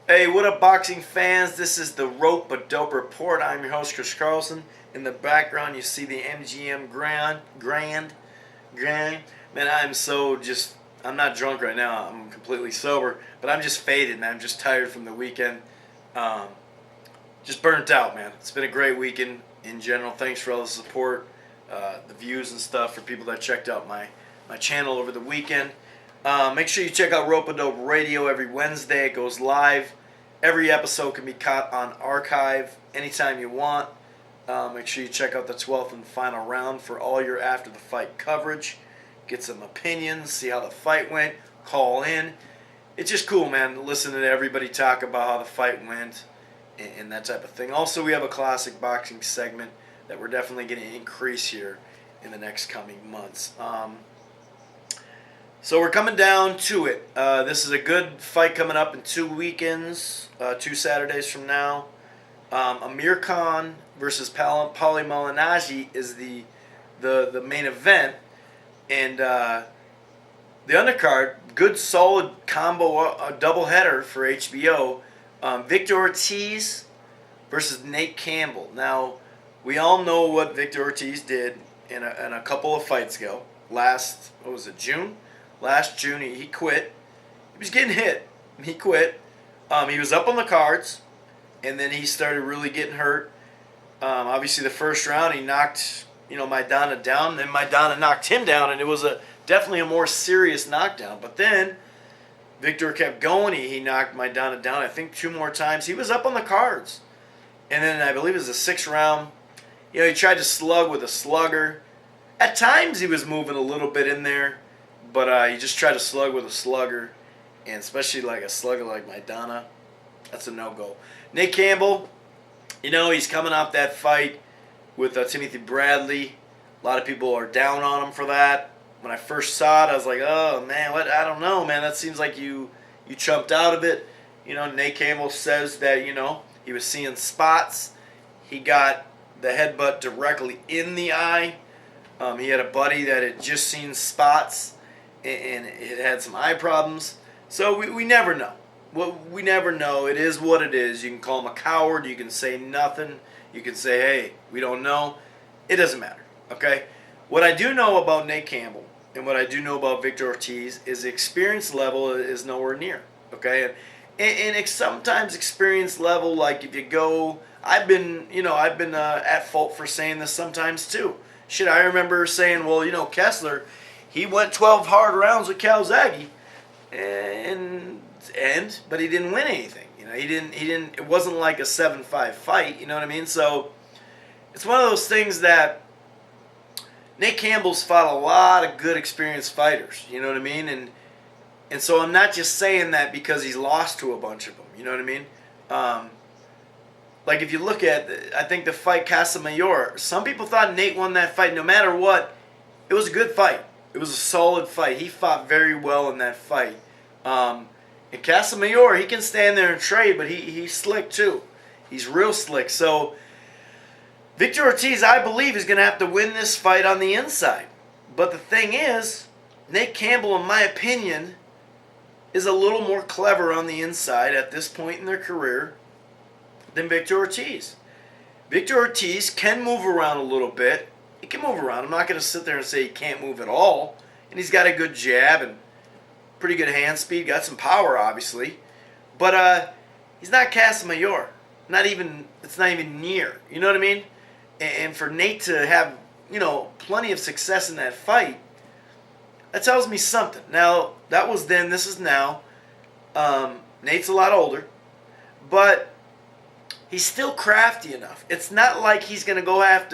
Hey, what up, boxing fans? This is the Rope a Dope Report. I'm your host, Chris Carlson. In the background, you see the MGM Grand. Man, I'm not drunk right now. I'm completely sober, but I'm just faded, man. I'm just tired from the weekend. Um, just burnt out, man. It's been a great weekend in general. Thanks for all the support, the views and stuff for people that checked out my channel over the weekend. Make sure you check out Rope a Dope Radio every Wednesday. It goes live. Every episode can be caught on archive anytime you want. Make sure you check out the 12th and final round for all your after the fight coverage. Get some opinions, see how the fight went, call in. It's just cool, man, listening to everybody talk about how the fight went and that type of thing. Also, we have a classic boxing segment that we're definitely going to increase here in the next coming months. So we're coming down to it. This is a good fight coming up in 2 weekends, 2 Saturdays from now. Amir Khan versus Paulie Malignaggi is the main event, and the undercard, good solid combo, a doubleheader for HBO. Victor Ortiz versus Nate Campbell. Now, we all know what Victor Ortiz did in a couple of fights ago. June? Last June, he quit. He was getting hit. He quit. He was up on the cards, and then he started really getting hurt. Obviously, the first round, he knocked Maidana down. Then Maidana knocked him down, and it was definitely a more serious knockdown. But then Victor kept going. He knocked Maidana down, I think, 2 more times. He was up on the cards. And then I believe it was the 6th round. He tried to slug with a slugger. At times, he was moving a little bit in there. But he just tried to slug with a slugger, and especially like a slugger like Maidana, that's a no-go. Nate Campbell, he's coming off that fight with Timothy Bradley. A lot of people are down on him for that. When I first saw it, I was like, oh, man, what? I don't know, man. That seems like you chumped out of it. Nate Campbell says that, he was seeing spots. He got the headbutt directly in the eye. He had a buddy that had just seen spots, and it had some eye problems. So we never know. We never know. It is what it is. You can call him a coward. You can say nothing. You can say, hey, we don't know. It doesn't matter, okay? What I do know about Nate Campbell and what I do know about Victor Ortiz is the experience level is nowhere near, okay? And sometimes experience level, like if you go, I've been at fault for saying this sometimes too. Shit, I remember saying, well, Kessler, he went 12 hard rounds with Calzaghe, but he didn't win anything. He didn't. It wasn't like a 7-5 fight. You know what I mean? So it's one of those things that Nate Campbell's fought a lot of good, experienced fighters. You know what I mean? And so I'm not just saying that because he's lost to a bunch of them. You know what I mean? Like if you look at, I think the fight Casamayor, some people thought Nate won that fight. No matter what, it was a good fight. It was a solid fight. He fought very well in that fight. And Casamayor, he can stand there and trade, but he's slick too. He's real slick. So Victor Ortiz, I believe, is going to have to win this fight on the inside. But the thing is, Nate Campbell, in my opinion, is a little more clever on the inside at this point in their career than Victor Ortiz. Victor Ortiz can move around a little bit. He can move around. I'm not going to sit there and say he can't move at all. And he's got a good jab and pretty good hand speed. Got some power, obviously. But he's not Casamayor. It's not even near. You know what I mean? And for Nate to have, plenty of success in that fight, that tells me something. Now, that was then. This is now. Nate's a lot older. But he's still crafty enough. It's not like he's going to have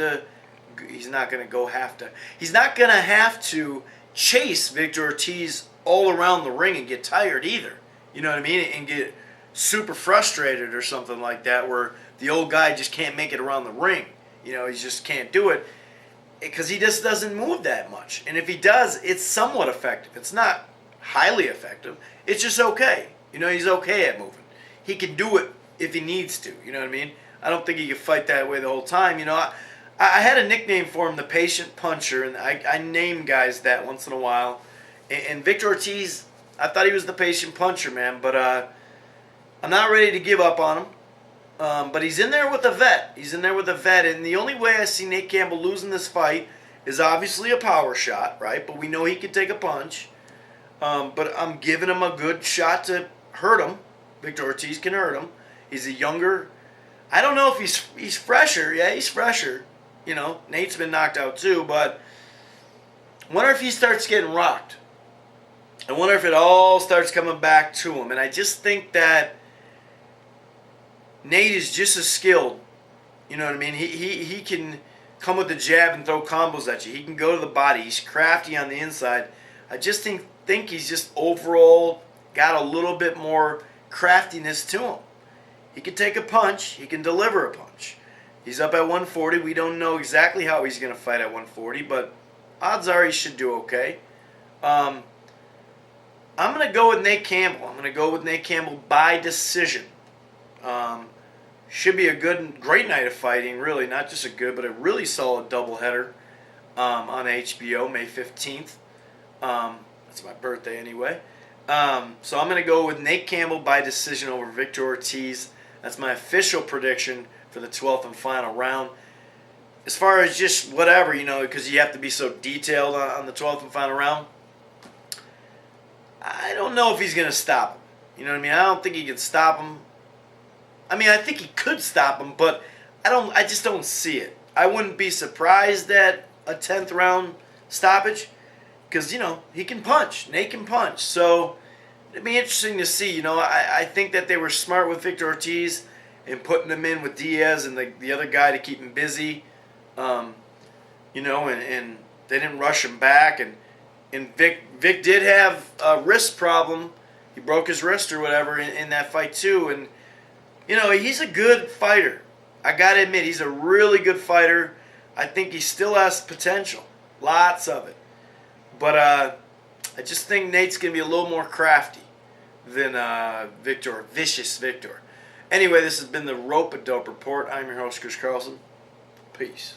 to chase Victor Ortiz all around the ring and get tired either. You know what I mean? And get super frustrated or something like that, where the old guy just can't make it around the ring. He just can't do it because he just doesn't move that much. And if he does, it's somewhat effective. It's not highly effective. It's just okay. He's okay at moving. He can do it if he needs to. You know what I mean? I don't think he can fight that way the whole time. I had a nickname for him, the Patient Puncher, and I name guys that once in a while. And Victor Ortiz, I thought he was the Patient Puncher, man. But I'm not ready to give up on him. But he's in there with a vet. He's in there with a vet. And the only way I see Nate Campbell losing this fight is obviously a power shot, right? But we know he can take a punch. But I'm giving him a good shot to hurt him. Victor Ortiz can hurt him. He's a younger. I don't know if he's fresher. Yeah, he's fresher. You know, Nate's been knocked out too. But I wonder if he starts getting rocked. I wonder if it all starts coming back to him. And I just think that Nate is just as skilled. You know what I mean? He can come with the jab and throw combos at you. He can go to the body. He's crafty on the inside. I just think he's just overall got a little bit more craftiness to him. He can take a punch. He can deliver a punch. He's up at 140. We don't know exactly how he's going to fight at 140, but odds are he should do okay. I'm going to go with Nate Campbell. I'm going to go with Nate Campbell by decision. Should be a great night of fighting, really. Not just a good, but a really solid doubleheader on HBO, May 15th. That's my birthday anyway. So I'm going to go with Nate Campbell by decision over Victor Ortiz. That's my official prediction for the 12th and final round. As far as just whatever, you know, because you have to be so detailed on the 12th and final round, I don't know if he's going to stop him. You know what I mean? I don't think he can stop him. I mean, I think he could stop him, but I just don't see it. I wouldn't be surprised at a 10th round stoppage because, you know, he can punch. Nate can punch. So it'd be interesting to see. You know, I think that they were smart with Victor Ortiz and putting him in with Diaz and the other guy to keep him busy. You know, and they didn't rush him back. And Vic did have a wrist problem. He broke his wrist or whatever in that fight too. And, you know, he's a good fighter. I got to admit, he's a really good fighter. I think he still has potential. Lots of it. But I just think Nate's going to be a little more crafty than Victor. Vicious Victor. Anyway, this has been the Rope-A-Dope Report. I'm your host, Chris Carlson. Peace.